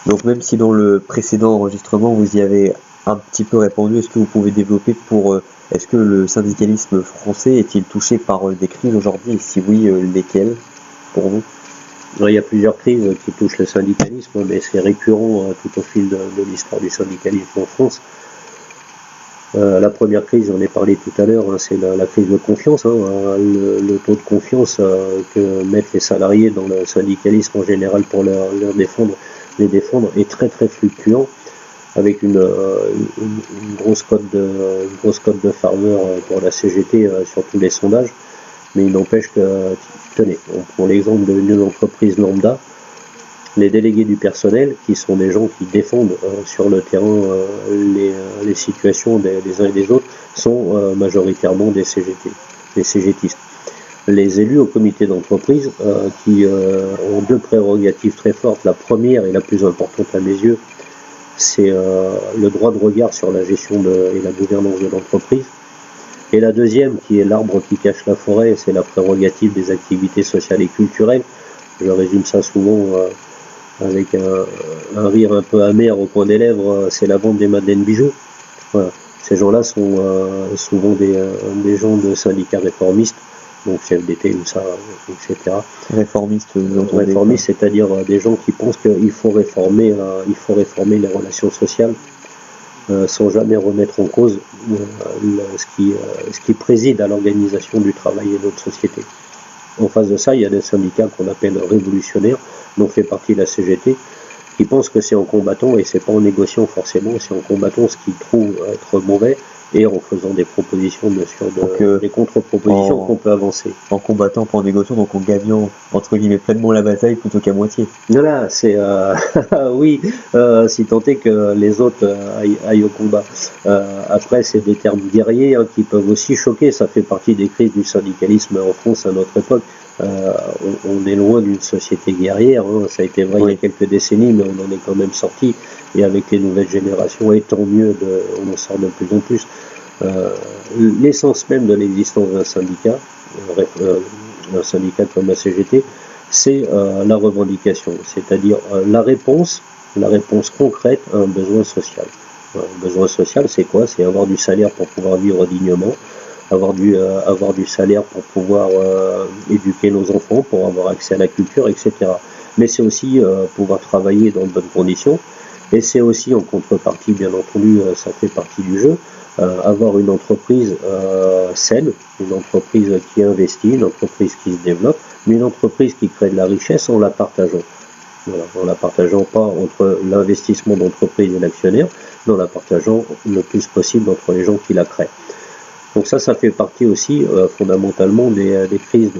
Donc même si dans le précédent enregistrement vous y avez un petit peu répondu, est-ce que vous pouvez développer est-ce que le syndicalisme français est-il touché par des crises aujourd'hui, et si oui, lesquelles pour vous? Il y a plusieurs crises qui touchent le syndicalisme, mais c'est récurrent tout au fil de l'histoire du syndicalisme en France. La première crise, j'en ai parlé tout à l'heure, c'est la crise de confiance. Le taux de confiance que mettent les salariés dans le syndicalisme en général pour les défendre est très très fluctuant, avec une grosse cote de faveur pour la CGT sur tous les sondages. Mais il n'empêche que, tenez, on prend l'exemple d'une entreprise lambda, les délégués du personnel, qui sont des gens qui défendent sur le terrain les situations des uns et des autres, sont majoritairement des CGT, des CGTistes. Les élus au comité d'entreprise, qui ont deux prérogatives très fortes. La première et la plus importante à mes yeux, c'est le droit de regard sur la gestion et la gouvernance de l'entreprise. Et la deuxième, qui est l'arbre qui cache la forêt, c'est la prérogative des activités sociales et culturelles. Je résume ça souvent avec un rire un peu amer au coin des lèvres, c'est la vente des Madeleines bijoux. Voilà. Ces gens-là sont souvent des gens de syndicats réformistes, donc CFDT ou ça, etc. Réformistes, c'est-à-dire des gens qui pensent qu'il faut réformer les relations sociales, sans jamais remettre en cause ce qui préside à l'organisation du travail et de notre société. En face de ça, il y a des syndicats qu'on appelle révolutionnaires, dont fait partie la CGT, qui pensent que c'est en combattant, et c'est pas en négociant forcément, c'est en combattant ce qu'ils trouvent être mauvais, et en faisant des propositions, bien sûr, des contre-propositions qu'on peut avancer. En combattant, pas en négociant, donc en gagnant, entre guillemets, pleinement la bataille plutôt qu'à moitié. Voilà, c'est oui, si tant est que les autres aillent au combat. Après, c'est des termes guerriers qui peuvent aussi choquer, ça fait partie des crises du syndicalisme en France à notre époque. On est loin d'une société guerrière, ça a été vrai il y a quelques décennies, mais on en est quand même sorti, et avec les nouvelles générations, et tant mieux, on en sort de plus en plus. L'essence même de l'existence d'un syndicat comme la CGT, c'est la revendication, c'est-à-dire la réponse concrète à un besoin social. Un besoin social, c'est quoi? C'est avoir du salaire pour pouvoir vivre dignement, avoir du salaire pour pouvoir éduquer nos enfants, pour avoir accès à la culture, etc. Mais c'est aussi pouvoir travailler dans de bonnes conditions, et c'est aussi en contrepartie, bien entendu, ça fait partie du jeu, avoir une entreprise saine, une entreprise qui investit, une entreprise qui se développe, mais une entreprise qui crée de la richesse en la partageant. Voilà, en la partageant pas entre l'investissement d'entreprise et l'actionnaire, mais en la partageant le plus possible entre les gens qui la créent. Donc ça fait partie aussi fondamentalement des crises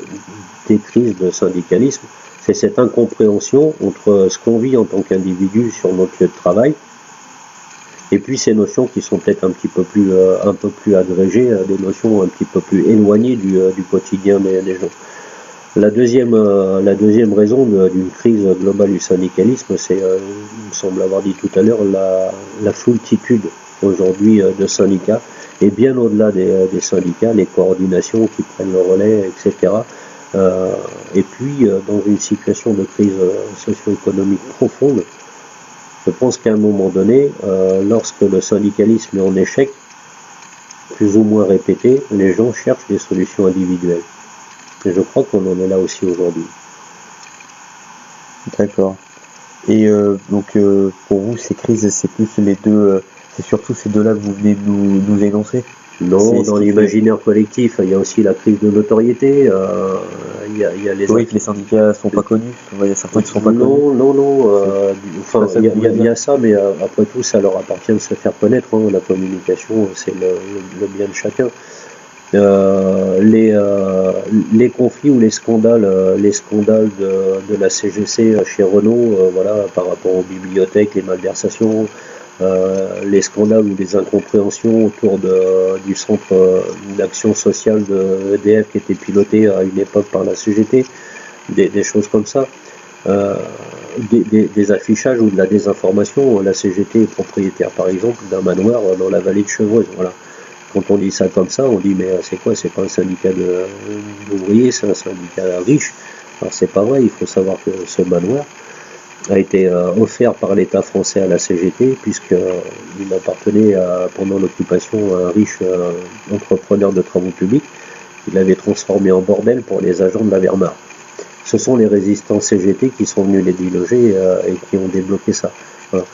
de syndicalisme. C'est cette incompréhension entre ce qu'on vit en tant qu'individu sur notre lieu de travail, et puis ces notions qui sont peut-être un peu plus agrégées, des notions un petit peu plus éloignées du quotidien des gens. La deuxième raison d'une crise globale du syndicalisme, c'est, il me semble avoir dit tout à l'heure, la foultitude aujourd'hui de syndicats, et bien au-delà des syndicats, les coordinations qui prennent le relais, etc. Et puis, dans une situation de crise socio-économique profonde, je pense qu'à un moment donné, lorsque le syndicalisme est en échec, plus ou moins répété, les gens cherchent des solutions individuelles. Et je crois qu'on en est là aussi aujourd'hui. D'accord. Et donc pour vous, ces crises, c'est plus c'est surtout ces deux-là que vous venez de nous énoncer? Non, dans l'imaginaire collectif, il y a aussi la crise de notoriété. Il y a les syndicats sont pas connus. Il y a certains qui sont pas connus. Non. Il y a ça, mais après tout, ça leur appartient de se faire connaître. La communication, c'est le bien de chacun. Les conflits ou les scandales de la CGC chez Renault, par rapport aux bibliothèques, les malversations, les scandales ou les incompréhensions autour du centre d'action sociale de EDF qui était piloté à une époque par la CGT, des choses comme ça, des affichages ou de la désinformation. La CGT est propriétaire par exemple d'un manoir dans la vallée de Chevreuse. Voilà. Quand on dit ça comme ça, on dit mais c'est quoi? C'est pas un syndicat d'ouvriers, c'est un syndicat riche. Alors c'est pas vrai, il faut savoir que ce manoir a été offert par l'État français à la CGT, puisqu'il appartenait pendant l'occupation à un riche entrepreneur de travaux publics. Il l'avait transformé en bordel pour les agents de la Wehrmacht. Ce sont les résistants CGT qui sont venus les déloger et qui ont débloqué ça. Voilà.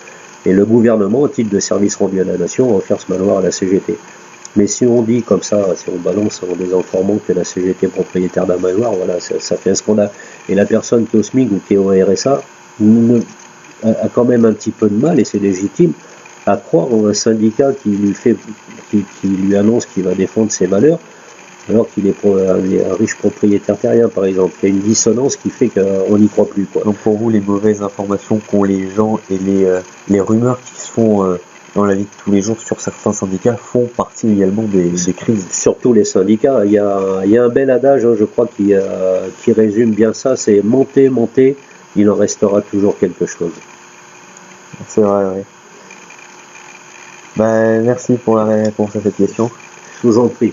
Et le gouvernement, au titre de service rendu à la nation, a offert ce manoir à la CGT. Mais si on dit comme ça, si on balance en désinformant que la CGT est propriétaire d'un manoir, voilà, ça fait un scandale. Et la personne qui est au SMIC ou qui est au RSA a quand même un petit peu de mal, et c'est légitime, à croire en un syndicat qui lui annonce qu'il va défendre ses valeurs, alors qu'il est un riche propriétaire terrien, par exemple. Il y a une dissonance qui fait qu'on n'y croit plus, quoi. Donc pour vous, les mauvaises informations qu'ont les gens et les rumeurs qui se font dans la vie de tous les jours sur certains syndicats font partie également des crises. Surtout les syndicats. Il y a un bel adage, je crois, qui résume bien ça, c'est « monter, monter, il en restera toujours quelque chose ». C'est vrai, oui. Merci pour la réponse à cette question. Je vous en prie.